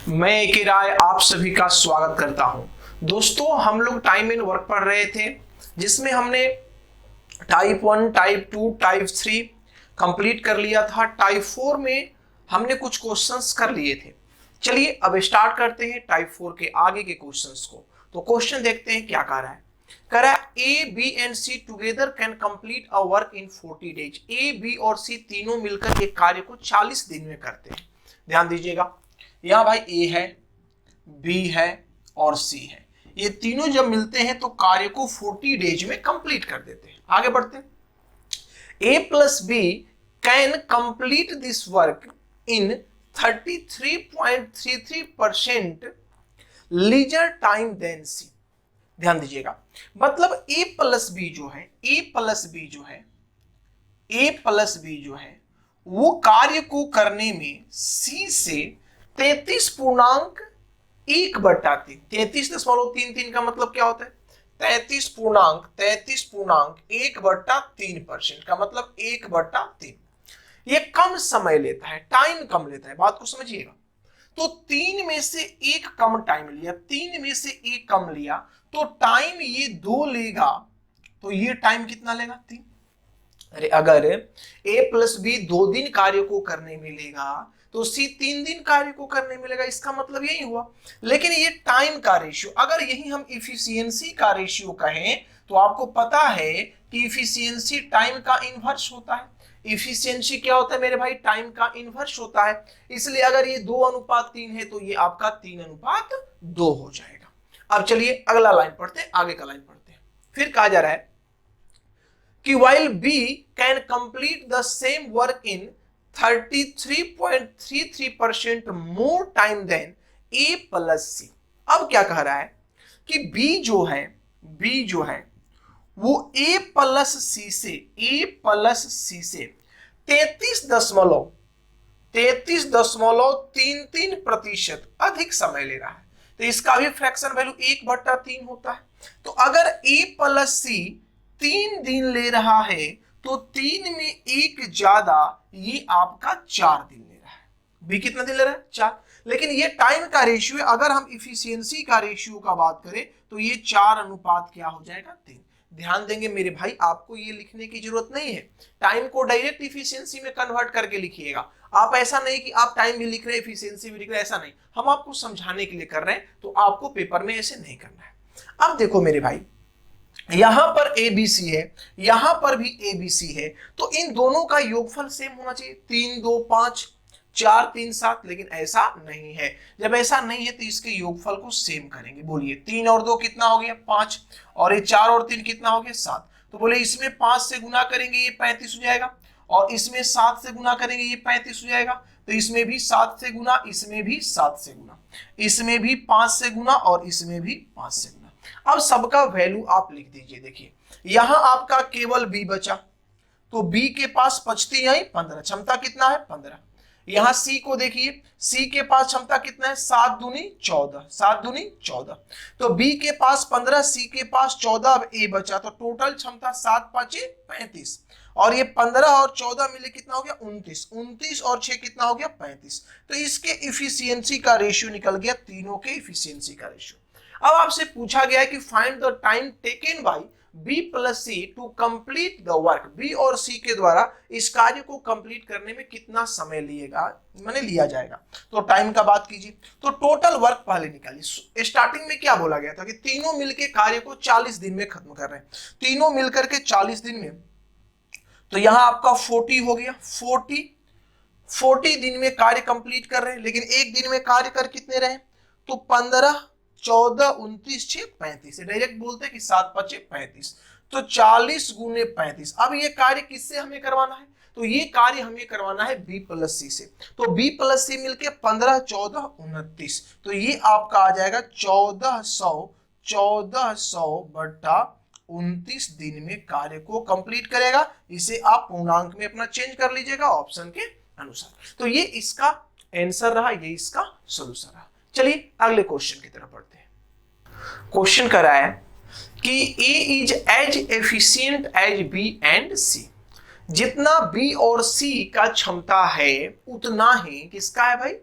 मैं एक राय आप सभी का स्वागत करता हूं। दोस्तों, हम लोग टाइम इन वर्क पढ़ रहे थे जिसमें हमने टाइप 1, टाइप 2, टाइप 3 कंप्लीट कर लिया था। टाइप 4 में हमने कुछ क्वेश्चंस कर लिए थे। चलिए अब स्टार्ट करते हैं टाइप 4 के आगे के क्वेश्चंस को। तो क्वेश्चन देखते हैं क्या कह रहा है। कह रहा है A B and C together can complete a work in 40 days. A B और सी तीनों मिलकर एक कार्य को 40 दिन में करते हैं। ध्यान दीजिएगा, यहाँ भाई ए है, बी है और सी है। ये तीनों जब मिलते हैं तो कार्य को 40 डेज में कंप्लीट कर देते हैं। आगे बढ़ते हैं। A plus B can complete this work in 33.33% lesser time than C. ध्यान दीजिएगा, मतलब ए प्लस बी जो है, ए प्लस बी जो है वो कार्य को करने में सी से 33.1/3 33.33 का मतलब क्या होता है? 33.1/3 का मतलब 1/3। ये कम समय लेता है, टाइम कम लेता है। बात को समझिएगा। तो 3 में से 1 कम टाइम लिया, 3 में से 1 कम लिया तो टाइम ये 2 लेगा। तो ये टाइम कितना लेगा? 3। अरे अगर ए प्लस बी 2 दिन कार्य को करने में लेगा तो सी 3 दिन कार्य को करने में लेगा। इसका मतलब यही हुआ। लेकिन ये टाइम का रेशियो, अगर यही हम इफिशियंसी का रेशियो कहें तो आपको पता है कि इफिशियंसी टाइम का इनवर्स होता है। इफिशियंसी क्या होता है मेरे भाई? टाइम का इनवर्स होता है। इसलिए अगर ये 2:3 है तो ये आपका 3:2 हो जाएगा। अब चलिए अगला लाइन पढ़ते हैं, आगे का लाइन पढ़ते हैं। फिर कहा जा रहा है कि while B can complete the same work in 33.33% more time than A plus C। अब क्या कह रहा है कि B जो है वो A प्लस C से 33.33% अधिक समय ले रहा है। तो इसका भी फ्रैक्शन वैल्यू 1/3 होता है। तो अगर A प्लस C 3 दिन ले रहा है तो 3 में 1 ज्यादा, ये आपका 4 दिन ले रहा है। बी कितना दिन ले रहा है? 4। लेकिन ये टाइम का रेशियो है। अगर हम इफिशियंसी का रेशियो का बात करें तो ये 4 क्या हो जाएगा? 3। ध्यान देंगे मेरे भाई, आपको ये लिखने की जरूरत नहीं है। टाइम को डायरेक्ट इफिशियंसी में कन्वर्ट करके लिखिएगा। आप ऐसा नहीं कि आप टाइम भी लिख रहे हैं इफिशियंसी भी लिख रहे हैं, ऐसा नहीं। हम आपको समझाने के लिए कर रहे हैं, तो आपको पेपर में ऐसे नहीं करना है। अब देखो मेरे भाई, यहां पर ABC है, यहां पर भी ABC है, तो इन दोनों का योगफल सेम होना चाहिए। 3 2 5 4 3 7। लेकिन ऐसा नहीं है। जब ऐसा नहीं है तो इसके योगफल को सेम करेंगे। बोलिए 3 और 2 कितना हो गया? 5। और ये 4 और 3 कितना हो गया? 7। तो बोले इसमें 5 से गुना करेंगे ये 35 हो जाएगा, और इसमें 7 से गुना करेंगे ये 35 हो जाएगा। तो इसमें भी 7 से गुना, इसमें भी 7 से गुना, इसमें भी 5 से गुना और इसमें भी 5 से गुना। अब सबका वैल्यू आप लिख दीजिए। देखिए यहां आपका केवल बी बचा, तो बी के पास बचती है 15, क्षमता कितना है? 15। यहां सी को देखिए, सी के पास क्षमता कितना है? 7 दूनी 14, 7 दूनी 14। तो बी के पास 15, सी के पास 14, अब ए बचा। तो टोटल क्षमता 7 5 35, और ये 15 और 14 मिले कितना हो गया? 29। 29 और 6 कितना हो गया? 35। तो इसके इफिशियंसी का रेशियो निकल गया, तीनों के इफिशियंसी का रेशियो। अब आपसे पूछा गया है कि find the time taken by B plus C to complete the work. B और सी के द्वारा इस कार्य को कंप्लीट करने में कितना समय लिया जाएगा। तो टाइम का बात कीजिए, तो टोटल वर्क पहले निकालिए। स्टार्टिंग में क्या बोला गया था कि तीनों मिलकर कार्य को 40 दिन में खत्म कर रहे हैं। तीनों मिलकर के 40 दिन में, तो यहां आपका 40 हो गया। 40 दिन में कार्य कंप्लीट कर रहे हैं। लेकिन एक दिन में कार्य कर कितने रहे? तो 15 14 29 6 35। डायरेक्ट बोलते हैं कि 7 5 35। तो 40 गुने 35। अब ये कार्य किससे हमें करवाना है? तो ये कार्य हमें करवाना है बी प्लस सी से। तो बी प्लस सी मिलके 15 14 29। तो ये आपका आ जाएगा 1400/29 दिन में कार्य को कंप्लीट करेगा। इसे आप पूर्णांक में अपना चेंज कर लीजिएगा ऑप्शन के अनुसार। तो ये इसका आंसर रहा, ये इसका सॉल्यूशन रहा। चलिए अगले क्वेश्चन की तरफ बढ़ते हैं। क्वेश्चन करा है कि A is as efficient as B and C. जितना बी और सी का क्षमता है उतना ही किसका है भाई?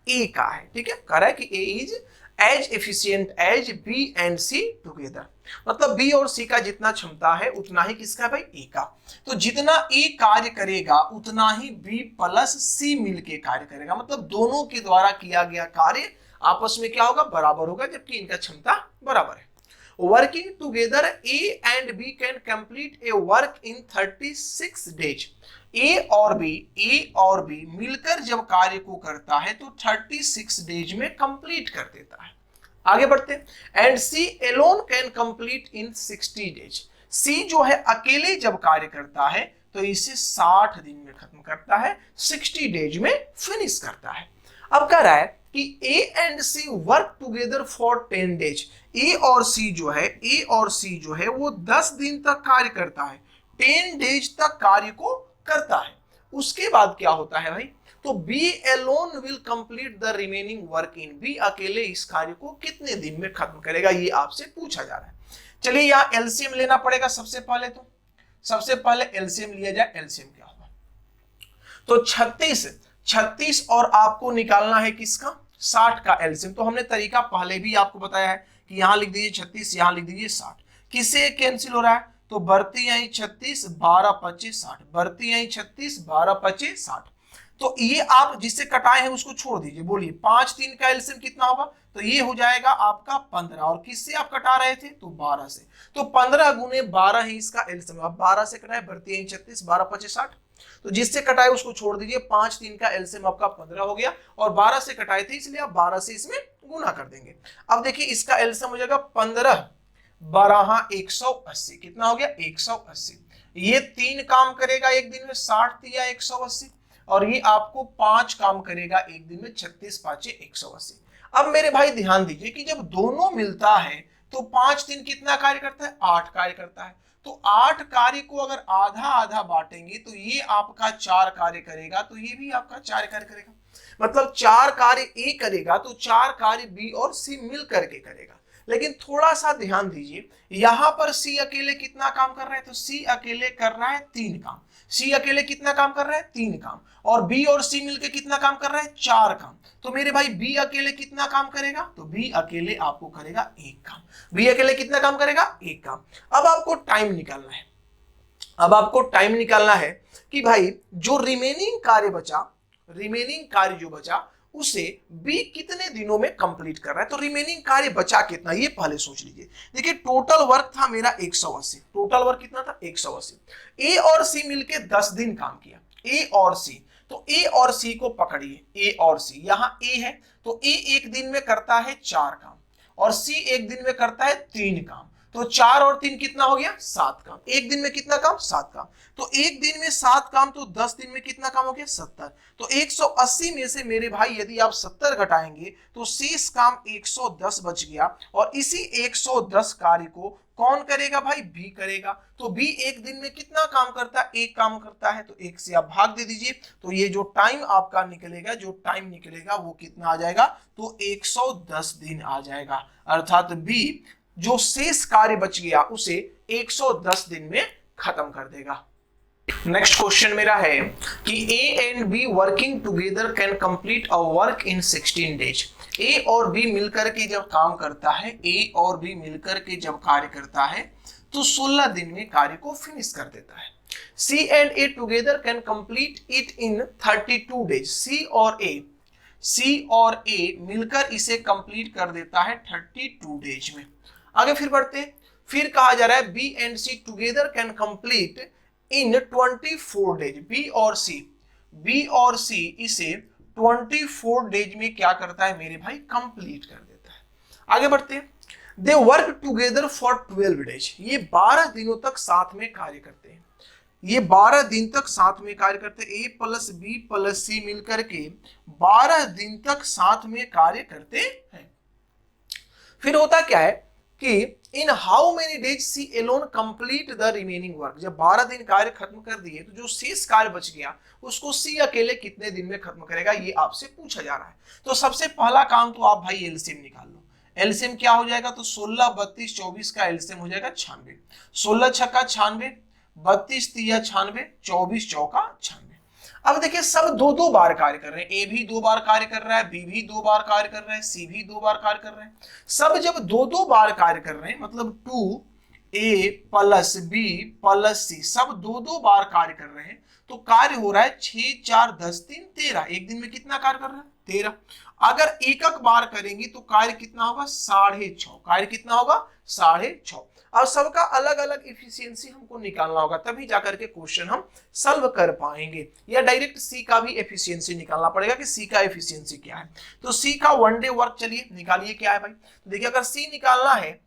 ए का है, ठीक है, कह रहा है कि A is as efficient as B and C together, मतलब बी और सी का जितना क्षमता है उतना ही किसका भाई, ए का। तो जितना ए कार्य करेगा उतना ही बी प्लस सी मिलके कार्य करेगा, मतलब दोनों के द्वारा किया गया कार्य आपस में क्या होगा, बराबर होगा, जबकि इनका क्षमता बराबर है। Working together A and B can complete a work in 36 days. A और बी मिलकर जब कार्य को करता है तो 36 डेज में कंप्लीट कर देता है। आगे बढ़ते हैं। And C alone can complete in 60 days. C जो है अकेले जब कार्य करता है तो इसे 60 दिन में खत्म करता है, 60 डेज में फिनिश करता है। अब कह रहा है कि A and C work together for 10 days. A और सी जो है वो 10 दिन तक कार्य करता है, 10 डेज तक कार्य को करता है। उसके बाद क्या होता है भाई, तो B alone will complete the remaining work in. B अकेले इस कार्य को कितने दिन में खत्म करेगा, ये आपसे पूछा जा रहा है। चलिए यहाँ एलसीएम लेना पड़ेगा सबसे पहले, तो सबसे पहले एलसीएम लिया जाए। एलसीएम क्या होगा, तो 36 और आपको निकालना है किसका, 60 का एलसीएम। तो हमने तरीका पहले भी आपको बताया है कि यहां लिख दीजिए 36, यहां लिख दीजिए 60। किससे कैंसिल हो रहा है, तो बढ़ती आई 36, 12 25 60, बढ़ती आई 36, 12 25 60। तो ये आप जिससे कटाए हैं उसको छोड़ दीजिए, बोलिए 5 3 का एलसीएम कितना होगा, तो ये हो जाएगा आपका 15। और किससे आप कटा रहे थे, तो 12 से, तो 15 गुने 12 ही इसका एलसीएम। अब 12 से कटाए, बढ़ती आई 36, 12 25 60, तो जिससे कटाए उसको छोड़ दीजिए। 5 3 का एलसीएम आपका 15 हो गया, और 12 से कटाए थे इसलिए आप 12 से इसमें गुना कर देंगे। अब देखिए इसका एलसीएम हो जाएगा 15 12 180, कितना हो गया 180। ये 3 काम करेगा एक दिन में, 60 दिया 180, और ये आपको 5 काम करेगा एक दिन में, 36 5 180। अब मेरे भाई ध्यान दीजिए कि जब दोनों मिलता है तो 5 दिन कितना कार्य करता है, 8 कार्य करता है। तो 8 कार्य को अगर आधा आधा बांटेंगे तो ये आपका 4 कार्य करेगा, तो ये भी आपका 4 कार्य करेगा। मतलब 4 कार्य ए करेगा तो 4 कार्य बी और सी मिल करके करेगा। लेकिन थोड़ा सा ध्यान दीजिए, यहां पर सी अकेले कितना काम कर रहा है, तो सी अकेले कर रहा है 3 काम। सी अकेले कितना काम कर रहा है, 3 काम, और बी और सी मिलके कितना काम कर रहा है, 4 काम। तो मेरे भाई बी अकेले कितना काम करेगा, तो बी अकेले आपको करेगा 1 काम। बी अकेले कितना काम करेगा, 1 काम। अब आपको टाइम निकालना है, कि भाई जो रिमेनिंग कार्य जो बचा उसे बी कितने दिनों में कंप्लीट कर रहा है। तो रिमेनिंग कार्य बचा कितना, ये पहले सोच लीजिए। देखिए टोटल वर्क था मेरा 180, टोटल वर्क कितना था 180। ए और सी मिलके 10 दिन काम किया, ए और सी। तो ए और सी को पकड़िए, ए और सी, यहां ए है तो ए एक दिन में करता है 4 काम, और सी एक दिन में करता है 3 काम। तो 4 और 3 कितना हो गया, 7 काम। एक दिन में कितना काम, 7 काम। तो एक दिन में 7 काम, तो 10 दिन में कितना काम हो गया, 70। तो 180 में से मेरे भाई यदि आप 70 घटाएंगे तो शेष काम 110 बच गया, और इसी 110 कार्य को कौन करेगा भाई, बी करेगा। तो बी एक दिन में कितना काम करता है, 1 काम करता है, तो 1 से आप भाग दे दीजिए। तो ये जो टाइम आपका निकलेगा, वो कितना आ जाएगा, तो 110 दिन आ जाएगा। अर्थात बी जो शेष कार्य बच गया उसे 110 दिन में खत्म कर देगा। नेक्स्ट क्वेश्चन मेरा है कि A and B working together can complete a work in 16 days. A और बी मिलकर के जब काम करता है, ए और बी मिलकर के जब कार्य करता है तो 16 दिन में कार्य को फिनिश कर देता है। C and A together can complete it in 32 days. C और ए मिलकर इसे कंप्लीट कर देता है 32 डेज में। आगे फिर बढ़ते हैं, फिर कहा जा रहा है B and C together can complete in 24 days. B और सी इसे 24 डेज में क्या करता है मेरे भाई, कंप्लीट कर देता है। आगे बढ़ते हैं, they work together for 12 days. ये 12 दिनों तक साथ में कार्य करते हैं, ये 12 दिन तक साथ में कार्य करते हैं। ए प्लस बी प्लस सी मिलकर के 12 दिन तक साथ में कार्य करते हैं। फिर होता क्या है कि in how many days C alone complete the remaining work. जब 12 दिन कार्य खत्म कर दिए तो जो शेष कार्य बच गया उसको सी अकेले कितने दिन में खत्म करेगा, ये आपसे पूछा जा रहा है। तो सबसे पहला काम तो आप भाई एलसीएम निकाल लो। एलसीएम क्या हो जाएगा, तो 16 32 24 का एलसीएम हो जाएगा 96। 16 छक्का 96, 32 तिया 96, 24 चौका 96। अब देखिए सब दो दो बार कार्य कर रहे हैं, ए भी 2 बार कार्य कर रहा है, बी भी 2 बार कार्य कर रहा है, सी भी 2 बार कार्य कर रहे हैं। सब जब दो दो बार कार्य कर रहे हैं मतलब 2a प्लस बी प्लस सी सब दो दो बार कार्य कर रहे हैं, तो कार्य हो रहा है 6 4 10 3 13। एक दिन में कितना कार्य कर रहा है? 13। अगर एक बार करेंगे तो कार्य कितना होगा? 6.5। कार्य कितना होगा? 6.5। अब सबका अलग अलग इफिशियंसी हमको निकालना होगा, तभी जाकर के क्वेश्चन हम सॉल्व कर पाएंगे, या डायरेक्ट सी का भी एफिशिएंसी निकालना पड़ेगा कि सी का एफिशिएंसी क्या है। तो सी का 1 डे वर्क चलिए निकालिए क्या है भाई। देखिए अगर सी निकालना है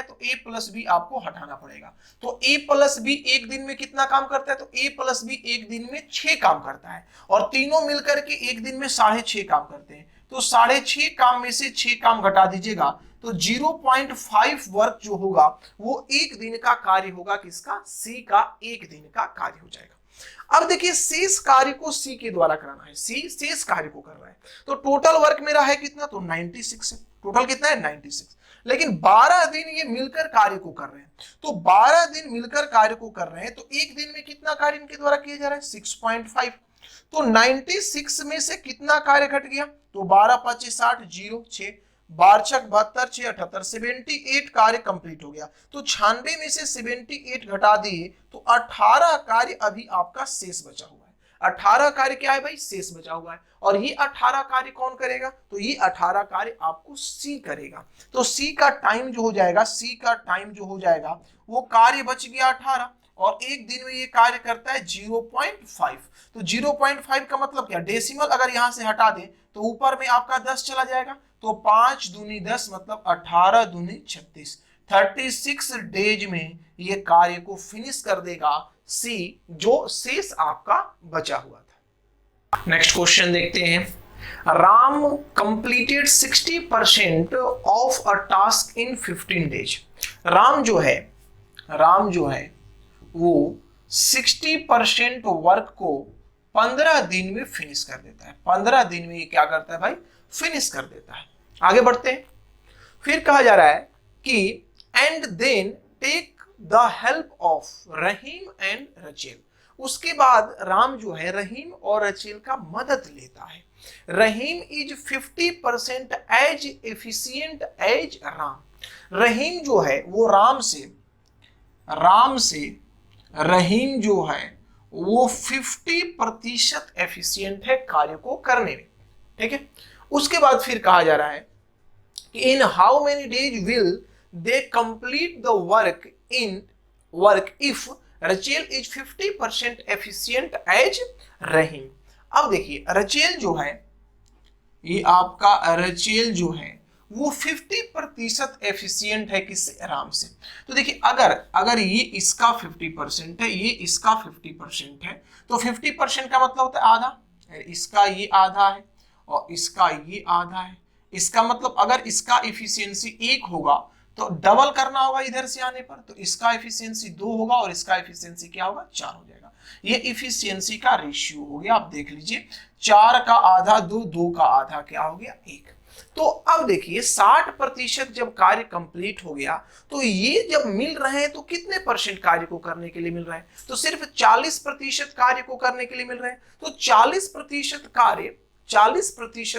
तो a प्लस बी आपको हटाना पड़ेगा। तो a प्लस बी एक दिन में कितना काम करता है? तो a प्लस बी एक दिन में 6 काम करता है, और तीनों मिलकर के एक दिन में 6.5 काम करते हैं। तो 6.5 काम में से 6 काम घटा दीजिएगा तो 0.5 वर्क जो होगा वो एक दिन का कार्य होगा। किसका? सी का एक दिन का कार्य हो जाएगा। अब देखिए शेष कार्य को सी के द्वारा कराना है, सी शेष कार्य को कर रहा है, तो टोटल वर्क मेरा है कितना? तो 96 है। टोटल कितना है? 96। लेकिन 12 दिन ये मिलकर कार्य को कर रहे हैं, तो 12 दिन मिलकर कार्य को कर रहे हैं, तो एक दिन में कितना कार्य इनके द्वारा किया जा रहा है? 6.5। तो 96 में से कितना कार्य घट गया? तो 12 5 60 0 6 12 72 6 78 78 कार्य कंप्लीट हो गया। तो 96 में से 78 घटा दिए तो 18 कार्य अभी आपका शेष बचा हुआ है। 18 कार्य क्या है भाई? शेष बचा हुआ है। और ये 18 कार्य कौन करेगा? तो ये 18 कार्य आपको सी करेगा। तो सी का टाइम जो हो जाएगा वो कार्य बच गया 18, और एक दिन में ये कार्य करता है 0.5। तो 0.5 का मतलब क्या? डेसिमल अगर यहां से हटा दें तो ऊपर में आपका 10 चला जाएगा, तो 5 दूनी 10 मतलब 18 दूनी 36। 36 डेज में ये कार्य को फिनिश कर देगा सी, जो शेष आपका बचा हुआ था। नेक्स्ट क्वेश्चन देखते हैं। Ram completed 60% of a task in 15 days. Ram जो है वो 60% वर्क को 15 दिन में फिनिश कर देता है। 15 दिन में ये क्या करता है भाई? फिनिश कर देता है। आगे बढ़ते हैं। फिर कहा जा रहा है कि and then take the help of Rahim and Rachel. उसके बाद राम जो है रहीम और रचेल का मदद लेता है। Rahim is 50% as efficient as Ram. Rahim जो है वो राम से रहीम जो है वो 50% एफिशिएंट है कार्य को करने में। ठीक है। उसके बाद फिर कहा जा रहा है कि in how many days will they complete the work if Rachel is 50% efficient as Rahim. अब देखिए रचेल जो है, ये आपका रचेल जो है वो 50% एफिशिएंट है किससे? राम से। तो देखिए अगर ये इसका 50% है, ये इसका 50% है, तो 50% का मतलब होता है आधा। इसका ये आधा है और इसका ये आधा है। इसका मतलब अगर इसका इफिशियंसी 1 होगा तो डबल करना होगा इधर से आने पर, तो इसका इफिशियंसी 2 होगा और इसका इफिशियंसी क्या होगा? 4 हो जाएगा। ये इफिशियंसी का रेशियो हो गया। आप देख लीजिए 4 का आधा 2, 2 का आधा क्या हो गया? 1। तो अब देखिए 60% जब कार्य कंप्लीट हो गया तो ये जब मिल रहे हैं तो कितने परसेंट कार्य को करने के लिए मिल रहे हैं? तो सिर्फ 40% कार्य को करने के लिए मिल रहे हैं। तो 40%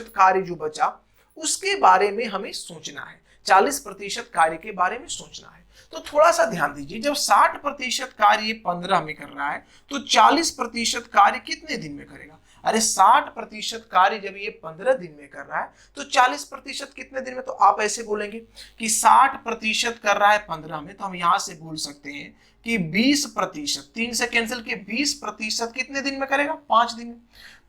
कार्य जो बचा उसके बारे में हमें सोचना है। 40% कार्य के बारे में सोचना है। तो थोड़ा सा ध्यान दीजिए, जब 60% कार्य 15 में कर रहा है तो 40% कार्य कितने दिन में करेगा? अरे 60% कार्य जब ये 15 दिन में कर रहा है तो 40% कितने दिन में? तो आप ऐसे बोलेंगे कि 60% कर रहा है 15 में, तो हम यहां से बोल सकते हैं कि 20%, 3 से कैंसिल किए, 20% कितने दिन में करेगा? 5 दिन में।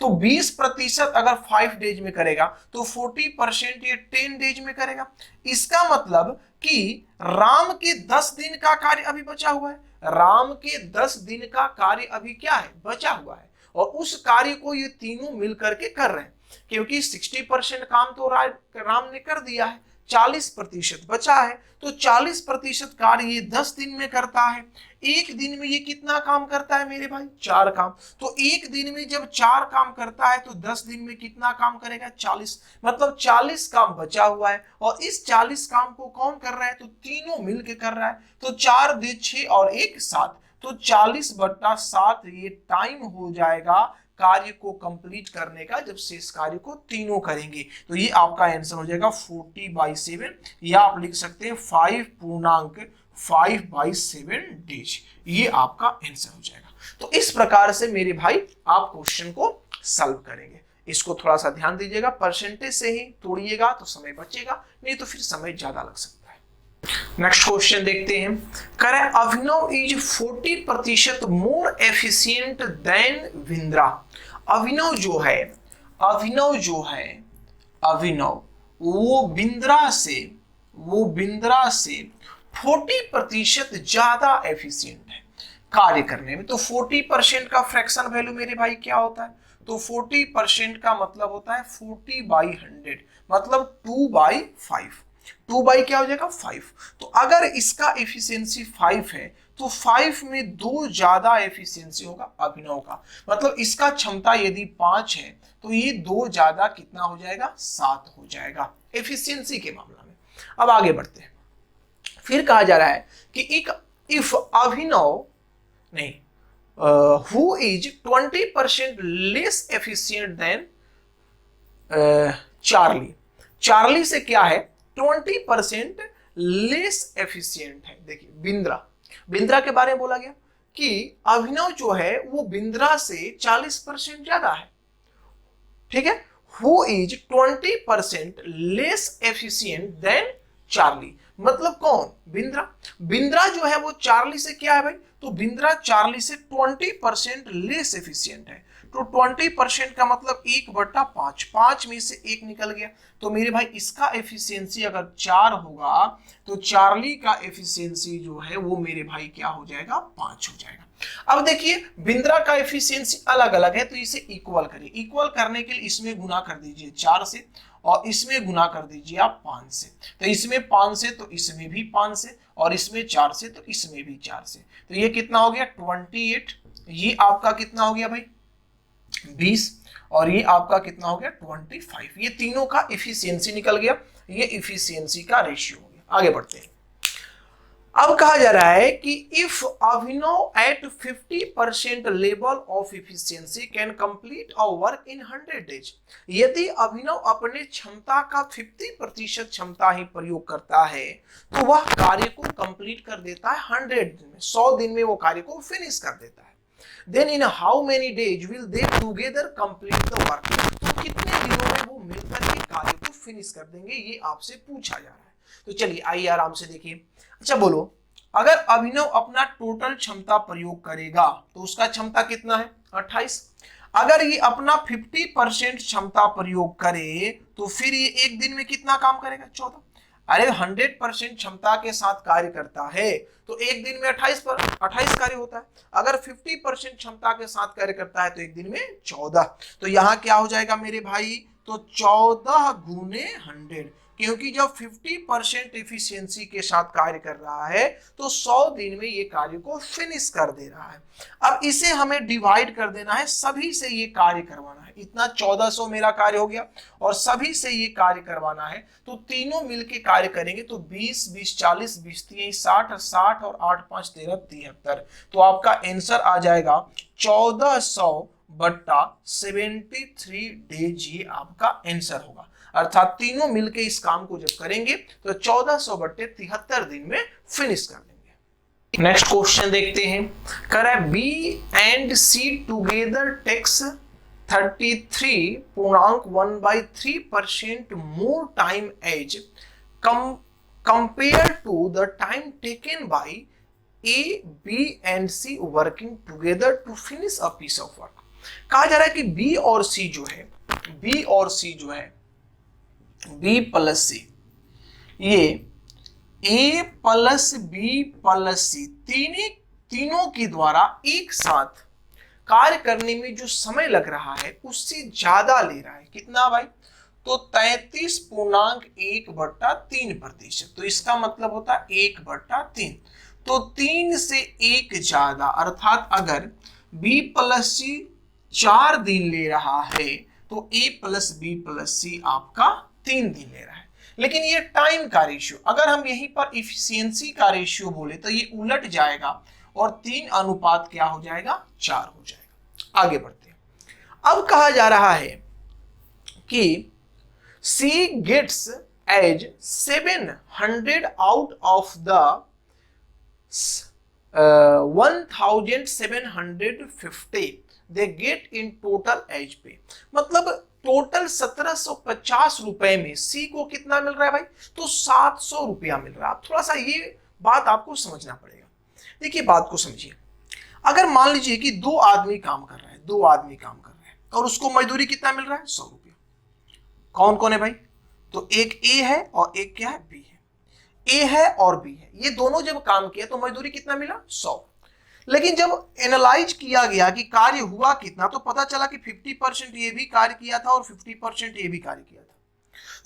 तो 20% अगर 5 डेज में करेगा तो 40% ये 10 डेज में करेगा। इसका मतलब कि राम के 10 दिन का कार्य अभी बचा हुआ है। राम के 10 दिन का कार्य अभी क्या है? बचा हुआ है, और उस कार्य को ये तीनों मिलकर के कर रहे हैं, क्योंकि 60% काम तो राम ने कर दिया है, 40% बचा है। तो 40% कार्य ये 10 दिन में करता है। एक दिन में ये कितना काम करता है मेरे भाई? 4 काम। तो एक दिन में जब 4 काम करता है तो 10 दिन में कितना काम करेगा? 40। मतलब 40 काम बचा हुआ है, और इस 40 काम को कौन कर रहा है? तो तीनों मिलकर कर रहा है। तो 4 2 6 और 1 7। तो 40/7 ये टाइम हो जाएगा कार्य को कंप्लीट करने का, जब शेष कार्य को तीनों करेंगे। तो ये आपका आंसर हो जाएगा 40/7, या आप लिख सकते हैं 5.5/7 डेज, ये आपका आंसर हो जाएगा। तो इस प्रकार से मेरे भाई आप क्वेश्चन को सॉल्व करेंगे। इसको थोड़ा सा ध्यान दीजिएगा, परसेंटेज से ही तोड़िएगा तो समय बचेगा, नहीं तो फिर समय ज्यादा लग सकता है। नेक्स्ट क्वेश्चन देखते हैं। करें Abhinav is 40% more efficient than Bindra. Abhinav वो बिंद्रा से 40% ज्यादा एफिशिएंट है कार्य करने में। तो 40% का फ्रैक्शन वैल्यू मेरे भाई क्या होता है? तो 40% का मतलब होता है 40/100, मतलब 2/5। 2 क्या हो जाएगा? 5। तो अगर इसका एफिशिएंसी 5 है तो 5 में 2 ज्यादा एफिशिएंसी होगा अभिनव का, मतलब इसका क्षमता यदि 5 है तो ये 2 ज्यादा कितना हो जाएगा? 7 हो जाएगा एफिशिएंसी के मामला में। अब आगे बढ़ते हैं। फिर कहा जा रहा है कि इफ अभिनव नहीं who is 20% less efficient than Charlie. Charlie से क्या है? 20% लेस एफिशिएंट है। देखिए बिंद्रा के बारे में बोला गया कि अभिनव जो है वो बिंद्रा से 40% ज्यादा है, ठीक है। who is 20% less efficient than Charlie, मतलब कौन? बिंद्रा जो है वो चार्ली से क्या है भाई? तो बिंद्रा चार्ली से 20% लेस एफिशिएंट है। तो 20% का मतलब 1/5, 5 में से 1 निकल गया। तो मेरे भाई इसका एफिशिएंसी अगर 4 होगा तो चार्ली का एफिशिएंसी जो है वो मेरे भाई क्या हो जाएगा? 5 हो जाएगा। अब देखिए बिंद्रा का एफिशिएंसी अलग अलग है, तो इसे इक्वल करिए। इक्वल करने के लिए इसमें गुना कर दीजिए 4 से, और इसमें गुना कर दीजिए आप 5 से। तो इसमें 5 से तो इसमें भी 5 से, और इसमें 4 से तो इसमें भी 4 से। तो ये कितना हो गया? 28। ये आपका कितना हो गया भाई? 20। और ये आपका कितना हो गया? 25। ये तीनों का इफिशियंसी निकल गया, ये इफिशियंसी का रेशियो हो गया। आगे बढ़ते हैं। अब कहा जा रहा है कि if Abhinav at 50% level of efficiency can complete a work in 100 days. यदि अभिनव अपने क्षमता का 50% क्षमता ही प्रयोग करता है तो वह कार्य को कंप्लीट कर देता है 100 दिन में, 100 दिन में वो कार्य को फिनिश कर देता है। Then in how many days will they together complete the work. तो कितने दिनों में वो मिलकर के कार्य को फिनिश कर देंगे, ये आपसे पूछा जा रहा है। तो चलिए आइए आराम से देखिए। अच्छा बोलो, अगर अभिनव अपना टोटल क्षमता प्रयोग करेगा तो उसका क्षमता कितना है? 28। अगर ये अपना 50% क्षमता प्रयोग करे तो फिर ये एक दिन में कितना काम करेगा? 14। अरे 100% क्षमता के साथ कार्य करता है तो एक दिन में 28 कार्य होता है। अगर 50% क्षमता के साथ कार्य करता है तो एक दिन में 14। तो यहाँ क्या हो जाएगा मेरे भाई? तो 14 गुने 100, क्योंकि जब 50% एफिशिएंसी के साथ कार्य कर रहा है तो 100 दिन में ये कार्य को फिनिश कर दे रहा है। अब इसे हमें डिवाइड कर देना है, सभी से ये कार्य करवाना है। इतना 1400 मेरा कार्य हो गया और सभी से ये कार्य करवाना है, तो तीनों मिलके कार्य करेंगे तो 20, 20, 40, 20, 30, 60, 60 और 8, 5, 13, 73। तो आपका आंसर आ जाएगा 1400/73 डेज, ये आपका आंसर होगा। अर्थात तीनों मिलके इस काम को जब करेंगे तो 1400/73 दिन में फिनिश कर देंगे। नेक्स्ट क्वेश्चन देखते हैं। करें B and C together takes 33.13% more time as compare to the time taken by A, B and C working together to finish a piece of work. कहा जा रहा है कि बी और सी जो है बी प्लस सी, ये ए प्लस बी प्लस सी तीनों के द्वारा एक साथ कार्य करने में जो समय लग रहा है उससे ज्यादा ले रहा है। कितना भाई? तो 33.1/3%। तो इसका मतलब होता है 1/3। तो 3 से 1 ज्यादा, अर्थात अगर बी प्लस सी 4 दिन ले रहा है तो ए प्लस बी प्लस सी आपका 3 दिन ले रहा है। लेकिन ये टाइम का रेशियो, अगर हम यहीं पर इफिशियंसी का रेशियो बोले तो ये उलट जाएगा और 3 अनुपात क्या हो जाएगा, 4 हो जाएगा। आगे बढ़ते हैं। अब कहा जा रहा है कि C gets as 700 out of the 1750 they get in total as pay। मतलब टोटल 1750 रुपए में C को कितना मिल रहा है भाई, तो 700 रुपया मिल रहा है। अब थोड़ा सा ये बात आपको समझना पड़ेगा। देखिए बात को समझिए, अगर मान लीजिए कि 2 आदमी काम कर रहे हैं, 2 आदमी काम कर रहे हैं और उसको मजदूरी कितना मिल रहा है, 100 रुपया। कौन कौन है भाई, तो एक ए है और एक क्या है, बी है। ए है और बी है, ये दोनों जब काम किया तो मजदूरी कितना मिला, 100। लेकिन जब एनालाइज किया गया कि कार्य हुआ कितना, तो पता चला कि 50% ये भी कार्य किया था और 50% ये भी कार्य किया था।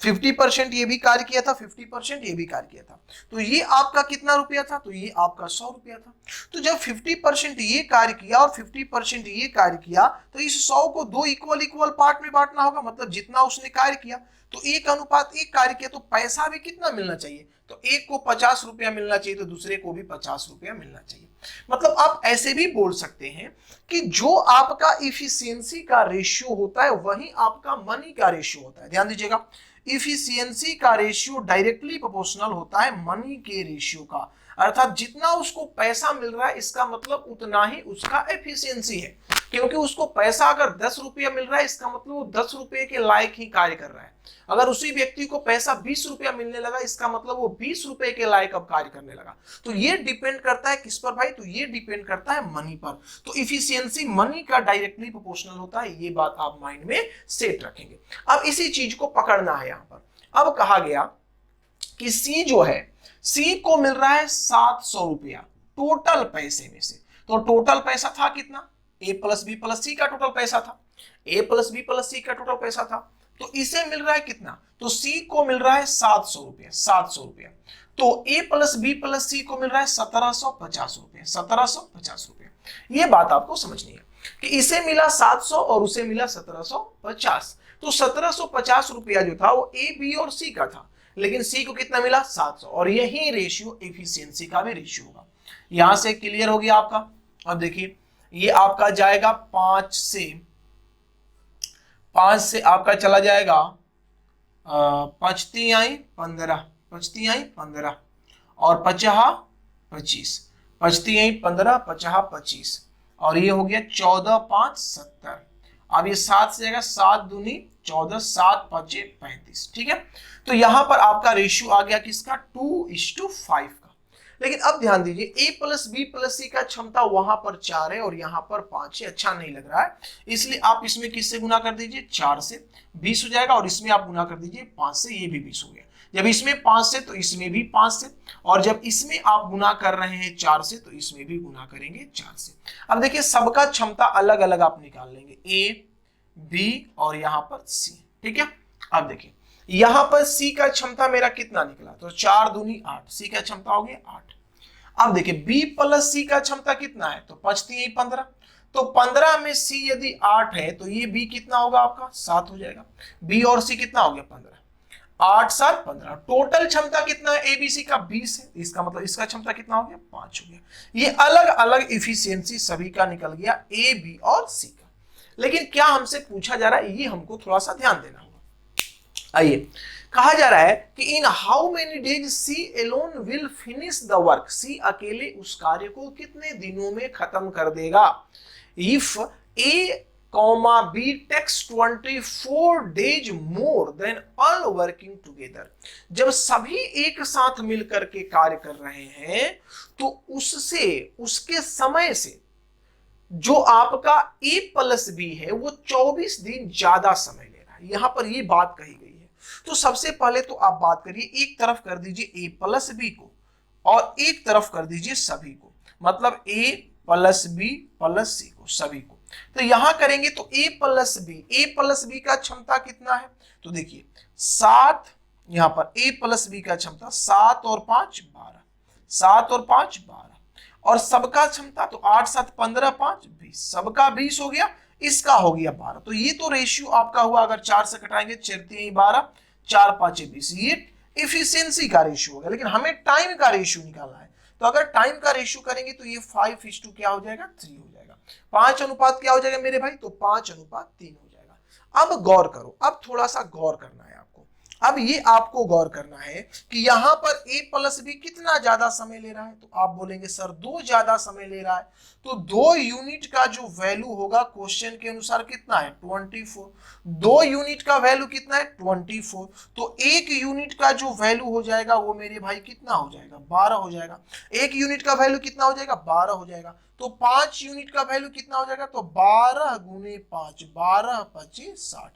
50% ये भी कार्य किया था, 50% ये भी कार्य किया था। तो ये आपका कितना रुपया था, तो ये आपका 100 रुपया था। तो जब 50% ये कार्य किया और 50% ये कार्य किया, तो इस 100 को 2 इक्वल पार्ट में बांटना होगा। मतलब जितना उसने कार्य किया तो 1 अनुपात 1 कार्य किया, तो पैसा भी कितना मिलना चाहिए, तो एक को 50 रुपया मिलना चाहिए, तो दूसरे को भी 50 रुपया मिलना चाहिए। मतलब आप ऐसे भी बोल सकते हैं कि जो आपका इफिशियंसी का रेशियो होता है वही आपका मनी का रेशियो होता है। ध्यान दीजिएगा, इफिशियंसी का रेशियो डायरेक्टली प्रोपोर्शनल होता है मनी के रेशियो का। अर्थात जितना उसको पैसा मिल रहा है इसका मतलब उतना ही उसका एफिशिएंसी है। क्योंकि उसको पैसा अगर 10 रुपया मिल रहा है इसका मतलब वो 10 रुपये के लायक ही कार्य कर रहा है। अगर उसी व्यक्ति को पैसा 20 रुपया मिलने लगा इसका मतलब वो 20 रुपए के लायक अब कार्य करने लगा। तो ये डिपेंड करता है किस पर भाई, तो ये डिपेंड करता है मनी पर। तो इफिशियंसी मनी का डायरेक्टली प्रोपोर्शनल होता है, ये बात आप माइंड में सेट रखेंगे। अब इसी चीज को पकड़ना है यहां पर। अब कहा गया कि सी जो है, सी को मिल रहा है 700 रुपया टोटल पैसे में से। तो टोटल पैसा था कितना, ए प्लस बी प्लस सी का टोटल पैसा था, ए प्लस बी प्लस सी का टोटल पैसा था। तो इसे मिल रहा है कितना, तो सी को मिल रहा है 700 रुपया, 700 रुपया। तो ए प्लस बी प्लस सी को मिल रहा है 1750 रुपया, 1750 रुपया। ये बात आपको समझनी है कि इसे मिला 700 और उसे मिला 1750। तो 1750 रुपया जो था वो ए बी और सी का था, लेकिन सी को कितना मिला, 700। और यही रेशियो एफिशिएंसी का भी रेशियो होगा। यहां से क्लियर हो गया आपका। अब देखिए ये आपका जाएगा 5 से आपका चला जाएगा 5 3 आई 15, 5 3 आई 15 और 50 25, 5 3 आई 15 50 25 और ये हो गया 14 5 70। अब ये 7 से जाएगा 7 दूनी 14, 7 5 35। ठीक है, तो यहां पर आपका रेशियो आ गया किसका, 2:5 का। लेकिन अब ध्यान दीजिए ए प्लस बी प्लस सी का क्षमता वहां पर 4 है और यहां पर 5 है। अच्छा नहीं लग रहा है, इसलिए आप इसमें किससे गुना कर दीजिए, 4 से, 20 हो जाएगा। और इसमें आप गुना कर दीजिए 5 से, ये भी 20 हो गया। जब इसमें 5 से तो इसमें भी 5 से, और जब इसमें आप गुना कर रहे हैं 4 से तो इसमें भी गुना करेंगे 4 से। अब देखिए सबका क्षमता अलग अलग आप निकाल लेंगे, ए बी और यहां पर सी। ठीक है, अब देखिए यहां पर सी का क्षमता मेरा कितना निकला, तो 4 दूनी 8, सी का क्षमता हो गया 8। अब देखिए बी प्लस सी का क्षमता कितना है, तो 5 3 15। तो 15 में सी यदि 8 है तो ये बी कितना होगा आपका, 7 हो जाएगा। बी और सी कितना हो गया, 15, 8 7 15। टोटल क्षमता कितना है एबीसी का, 20 है। इसका मतलब इसका क्षमता कितना हो गया, 5 हो गया। ये अलग अलग इफिशियंसी सभी का निकल गया, ए बी और सी का। लेकिन क्या हमसे पूछा जा रहा है, ये हमको थोड़ा सा ध्यान देना होगा। आइए, कहा जा रहा है कि in how many days C alone will finish the work, C अकेले उस कार्य को कितने दिनों में खत्म कर देगा। If A comma B takes 24 days more than all working together, जब सभी एक साथ मिलकर के कार्य कर रहे हैं तो उससे, उसके समय से जो आपका ए प्लस बी है वो 24 दिन ज्यादा समय ले रहा है। यहां पर ये बात कही गई है। तो सबसे पहले तो आप बात करिए, एक तरफ कर दीजिए ए प्लस बी को और एक तरफ कर दीजिए सभी को, मतलब ए प्लस बी प्लस सी को, सभी को। तो यहां करेंगे तो ए प्लस बी का क्षमता कितना है, तो देखिए 7, यहां पर ए प्लस बी का क्षमता 7 और 5 12, 7 और 5 12, और सबका क्षमता तो 8 7 15 5 20, सबका 20 हो गया, इसका हो गया 12। तो ये तो रेशियो आपका हुआ, अगर 4 से कटाएंगे 4 3 12, 4 5 20, ये इफिशियंसी का रेशियो होगा। लेकिन हमें टाइम का रेशियो निकालना है तो अगर टाइम का रेशियो करेंगे तो ये 5:3 क्या हो जाएगा, 3 हो जाएगा। 5 अनुपात क्या हो जाएगा मेरे भाई, तो 5:3 हो जाएगा। अब गौर करो, अब थोड़ा सा गौर करना है आपको। अब ये आपको गौर करना है कि यहां पर a प्लस बी कितना ज्यादा समय ले रहा है, तो आप बोलेंगे सर 2 ज्यादा समय ले रहा है। तो 2 यूनिट का जो वैल्यू होगा क्वेश्चन के अनुसार कितना है, 24। 2 यूनिट का वैल्यू कितना है, 24। तो 1 यूनिट का जो वैल्यू हो जाएगा वो मेरे भाई कितना हो जाएगा, 12 हो जाएगा। 1 यूनिट का वैल्यू कितना हो जाएगा, 12 हो जाएगा। तो 5 यूनिट का वैल्यू कितना हो जाएगा, तो 12 गुने 5, 12 25 60।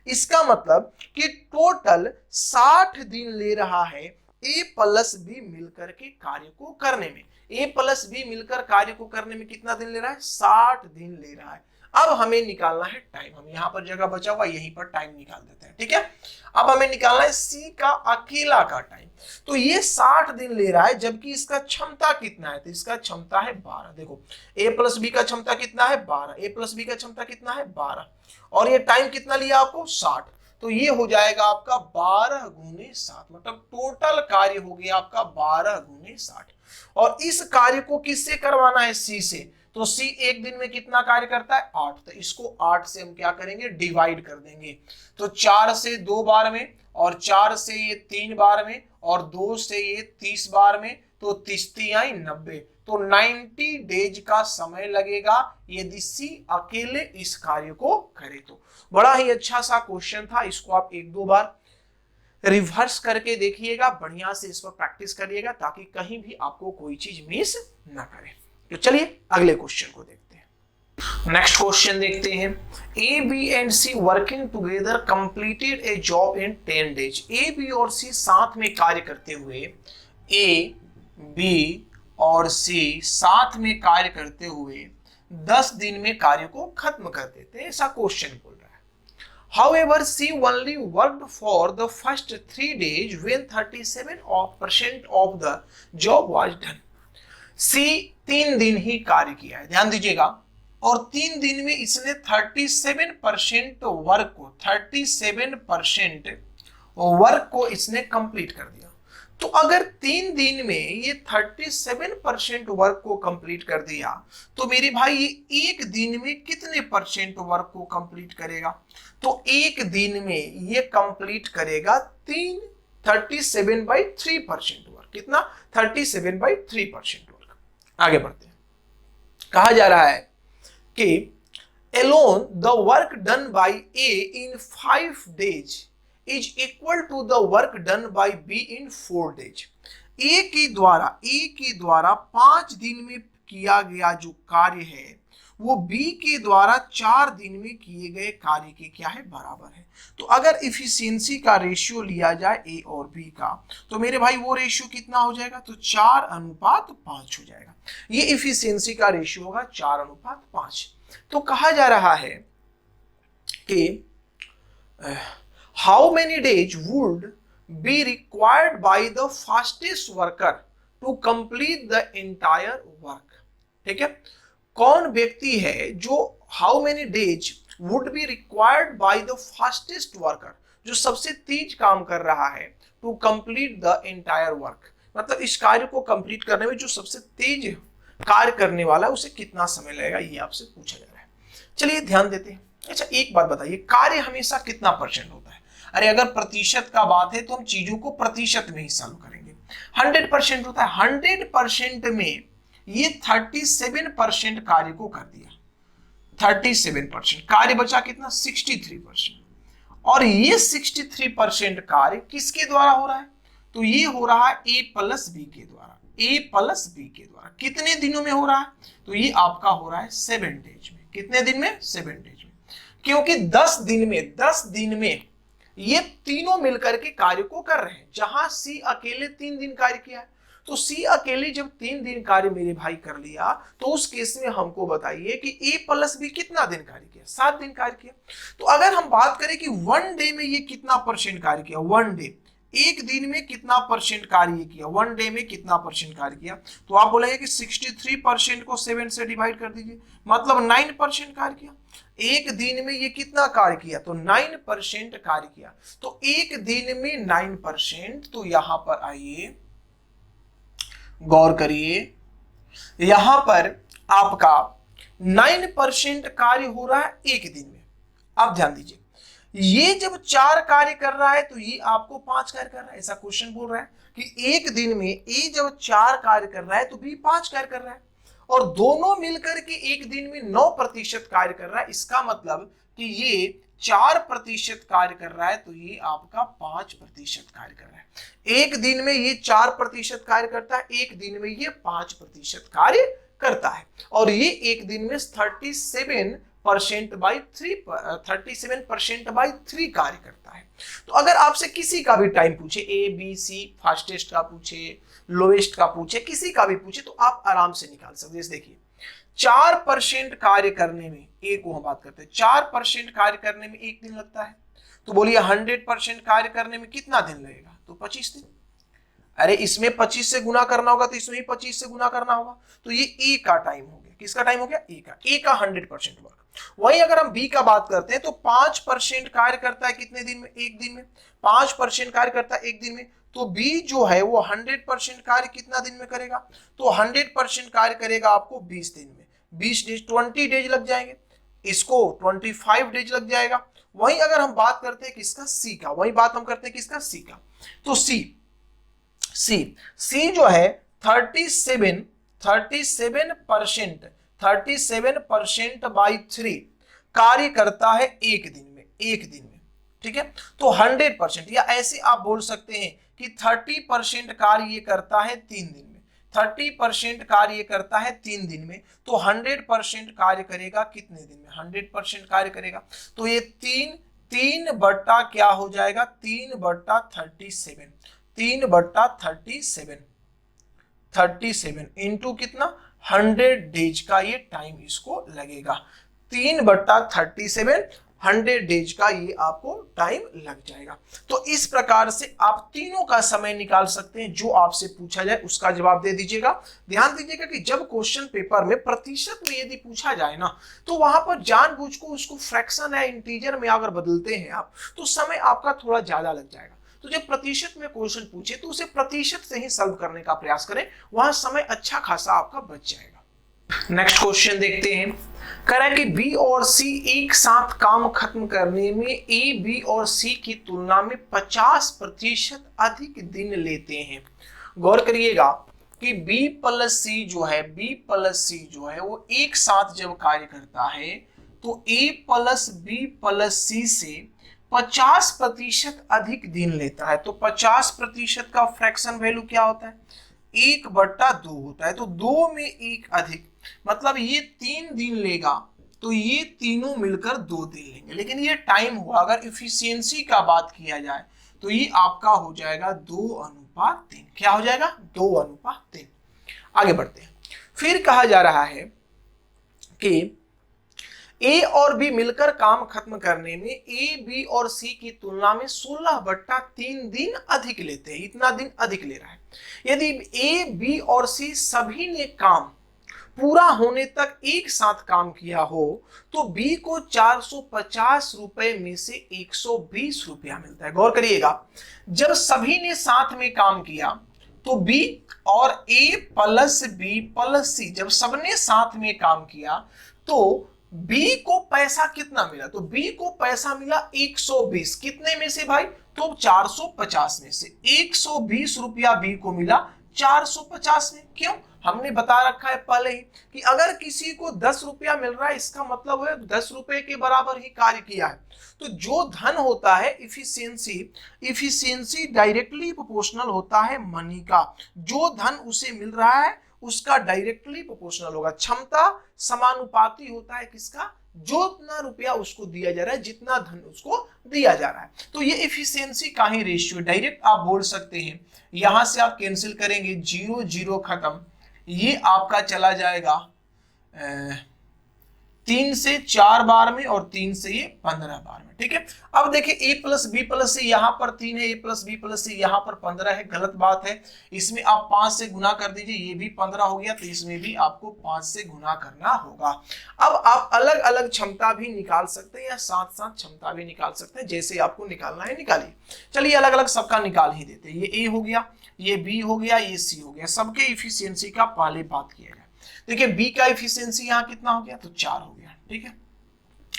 इसका मतलब कि टोटल 60 दिन ले रहा है ए प्लस बी मिलकर के कार्य को करने में। ए प्लस बी मिलकर कार्य को करने में कितना दिन ले रहा है, 60 दिन ले रहा है। अब हमें निकालना है टाइम। हम यहां पर जगह बचा हुआ, यहीं पर टाइम निकाल देते हैं, ठीक है। अब हमें निकालना है सी का अकेला का टाइम। तो ये 60 दिन ले रहा है, जबकि इसका क्षमता कितना है, तो इसका क्षमता है 12। देखो ए प्लस बी का क्षमता कितना है, 12। ए प्लस बी का क्षमता कितना है, 12। और ये टाइम कितना लिया आपको, 60। तो ये हो जाएगा आपका 12 गुने 7, मतलब टोटल कार्य हो गया आपका 12 गुने 60। और इस कार्य को किससे करवाना है, सी से। तो सी एक दिन में कितना कार्य करता है, 8। तो इसको 8 से हम क्या करेंगे, डिवाइड कर देंगे। तो 4 से 2 बार में, और 4 से ये 3 बार में, और 2 से ये 30 बार में, तो 30 आई 90। तो 90 डेज का समय लगेगा यदि सी अकेले इस कार्य को करे तो। बड़ा ही अच्छा सा क्वेश्चन था, इसको आप 1-2 बार रिवर्स करके देखिएगा, बढ़िया से इस पर प्रैक्टिस करिएगा ताकि कहीं भी आपको कोई चीज मिस ना करे। तो चलिए अगले क्वेश्चन को देखते हैं। नेक्स्ट क्वेश्चन देखते हैं। A B and C working together completed a job in 10 days. A B और सी साथ में कार्य करते हुए, ए बी और सी साथ में कार्य करते हुए 10 दिन में कार्य को खत्म कर देते हैं, ऐसा क्वेश्चन बोल रहा है। However, C only worked for the first 3 days when 37% of the job was done. C 3 दिन ही कार्य किया है, ध्यान दीजिएगा। और 3 दिन में इसने 37% वर्क को इसने कंप्लीट कर दिया। तो अगर 3 दिन में ये 37% वर्क को कंप्लीट कर दिया, तो मेरे भाई ये एक दिन में कितने परसेंट वर्क को कंप्लीट करेगा, तो एक दिन में ये कंप्लीट करेगा 37/3% वर्क। कितना, 37/3% वर्क। आगे बढ़ते हैं। कहा जा रहा है कि alone the work done by A in 5 days is equal to the work done by B in 4 days. ए के द्वारा 5 दिन में किया गया जो कार्य है वो बी के द्वारा 4 दिन में किए गए कार्य के क्या है, बराबर है। तो अगर इफिशियंसी का रेशियो लिया जाए ए और बी का, तो मेरे भाई वो रेशियो कितना हो जाएगा, तो 4:5 हो जाएगा। ये इफिशियंसी का रेशियो होगा 4:5। तो कहा जा रहा है कि how many days would be required by the fastest worker to complete the entire work। ठीक है, कौन व्यक्ति है जो how many days would be required by the fastest worker, जो सबसे तेज काम कर रहा है, to complete the entire work, मतलब इस कार्य को कंप्लीट करने में जो सबसे तेज कार्य करने वाला है उसे कितना समय लगेगा, ये आपसे पूछा जा रहा है। चलिए ध्यान देते हैं। अच्छा एक बात बताइए, कार्य हमेशा कितना परसेंट होता है? अरे अगर प्रतिशत का बात है तो हम चीजों को प्रतिशत में ही सॉल्व करेंगे। 100% होता है, 100% में ये 37% कार्य को कर दिया, 37% कार्य बचा कितना, 63%। और ये 63% कार्य किसके द्वारा हो रहा है, तो ये हो रहा है ए प्लस बी के द्वारा। ए प्लस बी के द्वारा कितने दिनों में हो रहा है, तो ये आपका हो रहा है 7 डेज में। कितने दिन में, 7 डेज में। क्योंकि 10 दिन में ये तीनों मिलकर के कार्य को कर रहे हैं। जहां सी अकेले 3 दिन कार्य किया है, तो सी अकेले जब 3 दिन कार्य मेरे भाई कर लिया, तो उस केस में हमको बताइए कि ए प्लस बी कितना दिन कार्य किया, 7 दिन कार्य किया। तो अगर हम बात करें कि 1 डे में ये कितना परसेंट कार्य किया, 1 डे, एक दिन में कितना परसेंट कार्य किया, 1 डे में कितना परसेंट कार्य किया, तो आप बोलेंगे कि 63% को 7 से डिवाइड कर दीजिए, मतलब 9% कार्य किया। एक दिन में ये कितना कार्य किया, तो 9% कार्य किया। तो एक दिन में 9%, तो यहां पर आइए गौर करिए, यहां पर आपका 9% कार्य हो रहा है एक दिन में। अब ध्यान दीजिए, ये जब 4 कार्य कर रहा है तो ये आपको 5 कार्य कर रहा है। ऐसा क्वेश्चन बोल रहा है कि एक दिन में ए जब 4 कार्य कर रहा है तो बी 5 कार्य कर रहा है, और दोनों मिलकर के एक दिन में 9% कार्य कर रहा है। इसका मतलब कि ये 4% कार्य कर रहा है तो ये आपका 5% कार्य कर रहा है। एक दिन में ये 4% कार्य करता है, एक दिन में ये 5% कार्य करता है, और ये एक दिन में 37% बाई 3 कार्य करता है। तो अगर आपसे किसी का भी टाइम पूछे, ए बी सी, फास्टेस्ट का पूछे, लोएस्ट का पूछे, किसी का भी पूछे, तो आप आराम से निकाल सकते हैं। देखिए 4% कार्य करने में, एक को हम बात करते हैं, 4% कार्य करने में एक दिन लगता है, तो बोलिए 100% कार्य करने में कितना दिन लगेगा? तो 25 दिन। अरे इसमें 25 से गुना करना होगा तो इसमें 25 से गुना करना होगा, तो ये ए का टाइम हो गया। किसका टाइम हो गया? ए का 100% वर्क। वही अगर हम बी का बात करते हैं तो 5% कार्य करता है कितने दिन में? एक दिन में। 5% कार्य करता है एक दिन में, तो बी जो है वो 100% कार्य कितना दिन में करेगा? तो 100% कार्य करेगा आपको 20 दिन में। 20 डेज, 20 डेज लग जाएंगे, इसको 25 डेज लग जाएगा। वही अगर हम बात करते हैं किसका? सी का। वही बात हम करते हैं किसका? सी का। तो सी जो है 37% बाई 3 कार्य करता है एक दिन में, ठीक है। तो 100%, या ऐसे आप बोल सकते हैं कि 30% कार्य करता है 3 दिन में, 30% कार्य करता है 3 दिन में, तो 100% कार्य करेगा कितने दिन में? 100% कार्य करेगा, तो ये 3 बट्टा क्या हो जाएगा? 3/37, 3/37 इंटू कितना? 100 डेज का ये टाइम इसको लगेगा। 3/37 100 डेज का ये आपको टाइम लग जाएगा। तो इस प्रकार से आप तीनों का समय निकाल सकते हैं। जो आपसे पूछा जाए उसका जवाब दे दीजिएगा। ध्यान दीजिएगा कि जब क्वेश्चन पेपर में प्रतिशत में यदि पूछा जाए ना, तो वहां पर जानबूझ को उसको फ्रैक्शन या इंटीजर में अगर बदलते हैं आप, तो समय आपका थोड़ा ज्यादा लग जाएगा। तो जब प्रतिशत में क्वेश्चन पूछे तो उसे प्रतिशत से ही सॉल्व करने का प्रयास करें, वहां समय अच्छा खासा आपका बच जाएगा। नेक्स्ट क्वेश्चन देखते हैं। कह रहा है कि बी और सी एक साथ काम खत्म करने में ए, बी और सी की तुलना में 50% अधिक दिन लेते हैं। गौर करिएगा कि बी प्लस सी जो है वो एक साथ जब कार्य करता है तो ए प्लस बी प्लस सी से 50% अधिक दिन लेता है। तो 50% का फ्रैक्शन वैल्यू क्या होता है? 1/2 होता है। तो 2 में 1 अधिक, मतलब ये 3 दिन लेगा तो ये तीनों मिलकर 2 दिन लेंगे। लेकिन ये टाइम हुआ, अगर इफिशियंसी का बात किया जाए तो ये आपका हो जाएगा 2:3। क्या हो जाएगा? 2:3। आगे बढ़ते हैं। फिर कहा जा रहा है कि ए और बी मिलकर काम खत्म करने में ए, बी और सी की तुलना में 16/3 दिन अधिक लेते हैं। इतना दिन अधिक ले रहा है। यदि ए, बी और सी सभी ने काम पूरा होने तक एक साथ काम किया हो तो बी को 450 रुपए में से 120 रुपया मिलता है। गौर करिएगा, जब सभी ने साथ में काम किया तो बी और ए प्लस बी प्लस सी, जब सबने साथ में काम किया तो बी को पैसा कितना मिला? तो बी को पैसा मिला 120। कितने में से भाई? तो 450 में से 120 रुपया बी को मिला 450 में। क्यों? हमने बता रखा है पहले ही कि अगर किसी को 10 रुपया मिल रहा है, इसका मतलब है 10 रुपए के बराबर ही कार्य किया है। तो जो धन होता है इफिशियंसी डायरेक्टली प्रोपोर्शनल होता है मनी का। जो धन उसे मिल रहा है उसका डायरेक्टली प्रोपोर्शनल होगा। क्षमता समानुपाती होता है किसका? जितना रुपया उसको दिया जा रहा है, जितना धन उसको दिया जा रहा है। तो ये इफिशियंसी का ही रेशियो। डायरेक्ट आप बोल सकते हैं, यहां से आप कैंसिल करेंगे, 0 0 खत्म, ये आपका चला जाएगा 3 से 4 बार में और 3 से ये 15 बार में। ठीक है, अब देखिए a प्लस बी प्लस सी यहाँ पर 3 है, a प्लस बी प्लस सी यहाँ पर 15 है, गलत बात है। इसमें आप 5 से गुना कर दीजिए, ये भी 15 हो गया, तो इसमें भी आपको 5 से गुना करना होगा। अब आप अलग अलग क्षमता भी निकाल सकते हैं या साथ साथ क्षमता भी निकाल सकते हैं, जैसे आपको निकालना है निकालिए। चलिए अलग अलग सबका निकाल ही देते हैं। ये a हो गया, ये b हो गया, ये c हो गया, सबके इफिशियंसी का पहले बात किया जाए। देखिए b का इफिशियंसी यहाँ कितना हो गया, तो 4 हो गया। ठीक है,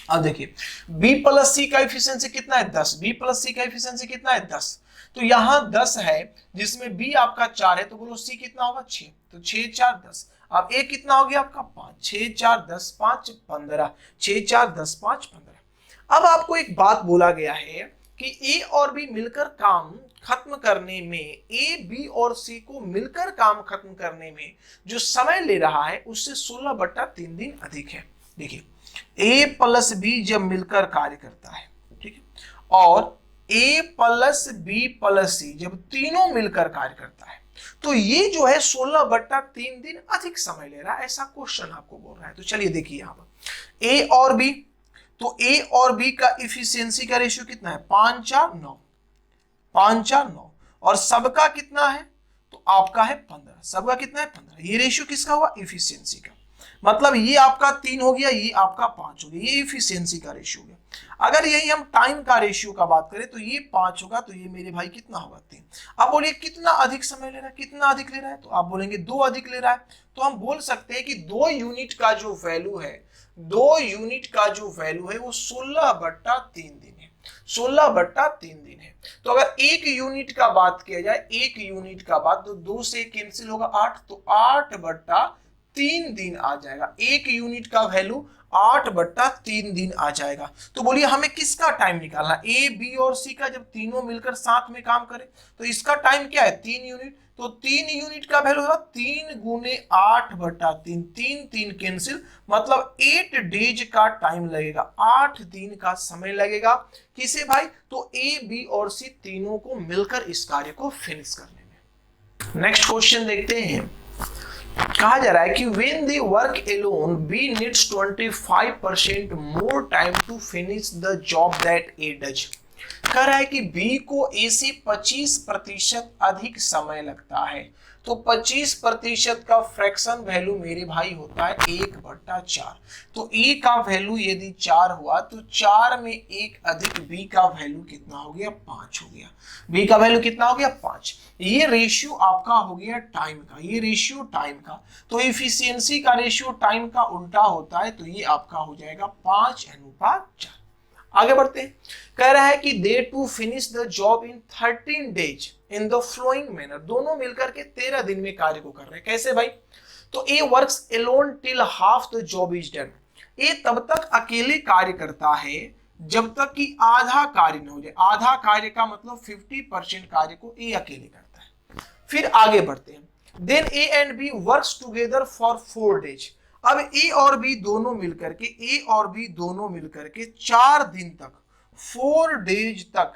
अब देखिए b प्लस सी का इफिशियंसी कितना है, 10। b प्लस सी का इफिशियंसी कितना है, 10। तो यहाँ 10 है जिसमें b आपका 4 है, तो बोलो c कितना होगा, 6। तो 6 4 10। अब a कितना हो गया आपका, 5। 6 4 10 5 15। 6 4 10 5 15। अब आपको एक बात बोला गया है कि a और b मिलकर काम खत्म करने में, a b और c को मिलकर काम खत्म करने में जो समय ले रहा है उससे 16/3 दिन अधिक है। देखिए a प्लस बी जब मिलकर कार्य करता है, ठीक है, और a प्लस बी प्लस सी जब तीनों मिलकर कार्य करता है, तो ये जो है 16/3 दिन अधिक समय ले रहा है, ऐसा क्वेश्चन आपको बोल रहा है। तो चलिए देखिए यहाँ पर a और b, तो a और b का इफिशियंसी का रेशियो कितना है, 5 4 9। 5 4 9 और सबका कितना है, तो आपका है 15। सबका कितना है, 15। ये रेशियो किसका हुआ, इफिशियंसी का। मतलब ये आपका 3 हो गया, ये आपका 5 हो गया, ये इफिशियंसी का रेशियो हो गया। अगर यही हम टाइम का रेशियो का बात करें तो ये 5 होगा, तो ये मेरे भाई कितना होगा, 3। अब बोलिए कितना अधिक समय ले रहा है, कितना अधिक ले रहा है, तो आप बोलेंगे 2 अधिक ले रहा है। तो हम बोल सकते हैं कि 2 यूनिट का जो वैल्यू है, 2 यूनिट का जो वैल्यू है वो 16/3 दिन है। 16/3 दिन है। तो अगर 1 यूनिट का बात किया जाए, 1 यूनिट का बात, तो 2 से कैंसिल होगा 8, तो 8/3 दिन आ जाएगा। 1 यूनिट का वैल्यू 8/3 दिन आ जाएगा। तो बोलिए हमें किसका टाइम निकालना, ए बी और सी का, जब तीनों मिलकर साथ में काम करें तो इसका टाइम क्या है, 3 यूनिट। तो 3 यूनिट का वैल्यू होगा 3 गुने 8/3। 3 3 कैंसिल, मतलब 8 डेज का टाइम लगेगा, 8 दिन का समय लगेगा। किसे भाई, तो ए बी और सी तीनों को मिलकर इस कार्य को फिनिश करने में। नेक्स्ट क्वेश्चन देखते हैं। कहा जा रहा है कि when they work alone, B needs 25% more time to finish the job that A does। कह रहा है कि B को A से 25% अधिक समय लगता है। तो 25% का फ्रैक्शन वैल्यू मेरे भाई होता है 1/4। तो A का वैल्यू यदि 4 हुआ तो 4 में 1 अधिक B का वैल्यू कितना हो गया, 5 हो गया। B का वैल्यू कितना हो गया, 5। ये रेशियो आपका हो गया टाइम का, ये रेशियो टाइम का। तो इफिशियंसी का रेशियो टाइम का उल्टा होता है, तो ये आपका हो जाएगा 5:4। आगे बढ़ते हैं। कह रहा है कि they two finish the job in 13 days in the following manner. दोनों मिलकर के 13 दिन में कार्य को कर रहे हैं। कैसे भाई, तो A works alone till half the job is done. A तब तक अकेले कार्य करता है जब तक कि आधा कार्य न हो जाए। आधा कार्य का मतलब 50% कार्य को ए अकेले करता है। फिर आगे बढ़ते हैं। Then A and B works together for 4 days. अब ए और बी दोनों मिलकर के, ए और बी दोनों मिलकर के 4 दिन तक, 4 डेज तक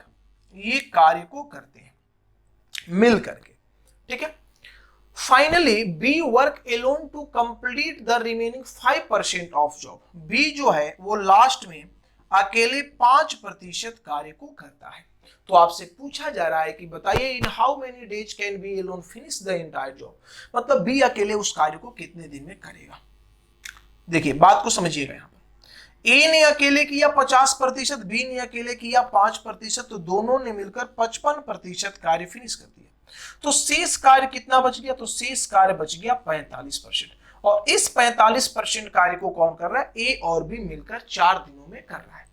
ये कार्य को करते हैं मिल करके। ठीक है, finally B work alone to complete the remaining 5% of job. B जो है वो लास्ट में अकेले 5% कार्य को करता है। तो आपसे पूछा जा रहा है कि बताइए in how many days can B alone finish the entire job. मतलब बी अकेले उस कार्य को कितने दिन में करेगा। देखिए बात को समझिएगा, यहां पर ए ने अकेले किया 50%, बी ने अकेले किया 5%, तो दोनों ने मिलकर 55% कार्य फिनिश कर दिया। तो शेष कार्य कितना बच गया, तो शेष कार्य बच गया 45%। और इस 45% कार्य को कौन कर रहा है, ए और बी मिलकर 4 दिनों में कर रहा है।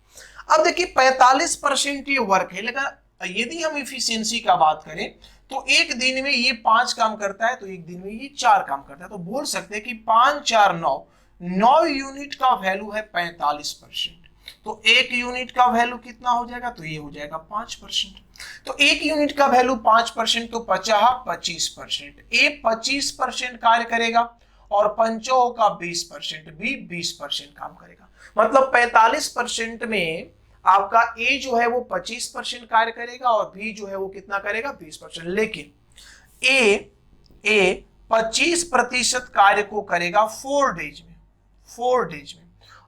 अब देखिए 45% ये वर्क है, लेकिन यदि हम इफिशियंसी का बात करें तो एक दिन में ये 5 काम करता है, तो एक दिन में ये 4 काम करता है। तो बोल सकते हैं कि 5 4 9 यूनिट का वैल्यू है 45%। तो एक यूनिट का वैल्यू कितना हो जाएगा, तो ये हो जाएगा 5%। तो एक यूनिट का वैल्यू 5%, तो 25%। ए 25% कार्य करेगा और पंचों का 20%, बी 20% काम करेगा। मतलब 45% में आपका ए जो है वो 25% कार्य करेगा और बी जो है वो कितना करेगा, 20%। लेकिन ए 25% कार्य को करेगा 4 डेज में,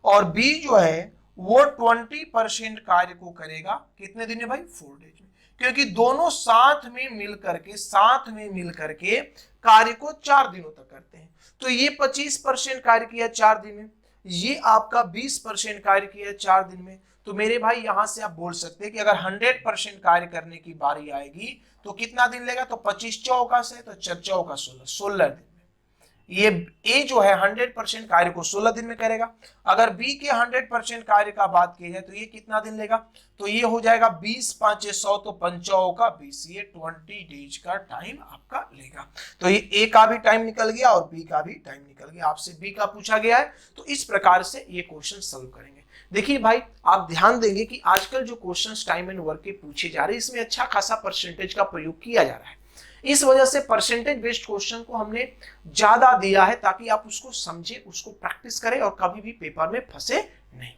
और बी जो है वो 20% कार्य को करेगा कितने दिन में भाई 4 डेज में, क्योंकि दोनों साथ में मिल करके कार्य को 4 दिनों तक करते हैं। तो ये 25% कार्य किया 4 दिन में, ये आपका 20% कार्य किया 4 दिन में। तो मेरे भाई यहां से आप बोल सकते हैं कि अगर 100% कार्य करने की बारी आएगी तो कितना दिन लेगा, तो 25 चौका से तो 4 चौका 16 दिन। ये ए जो है 100% कार्य को 16 दिन में करेगा। अगर बी के 100% कार्य का बात की जाए तो ये कितना दिन लेगा, तो ये हो जाएगा 20 5 100 तो 5 का 20, ये 20 डेज का टाइम आपका लेगा। तो ये ए का भी टाइम निकल गया और बी का भी टाइम निकल गया। आपसे बी का पूछा गया है तो इस प्रकार से ये क्वेश्चन सॉल्व करेंगे। देखिए भाई आप ध्यान देंगे कि आजकल जो क्वेश्चंस टाइम एंड वर्क के पूछे जा रहे हैं इसमें अच्छा खासा परसेंटेज का प्रयोग किया जा रहा है। इस वजह से परसेंटेज बेस्ड क्वेश्चन को हमने ज्यादा दिया है ताकि आप उसको समझे, उसको प्रैक्टिस करें और कभी भी पेपर में फंसे नहीं।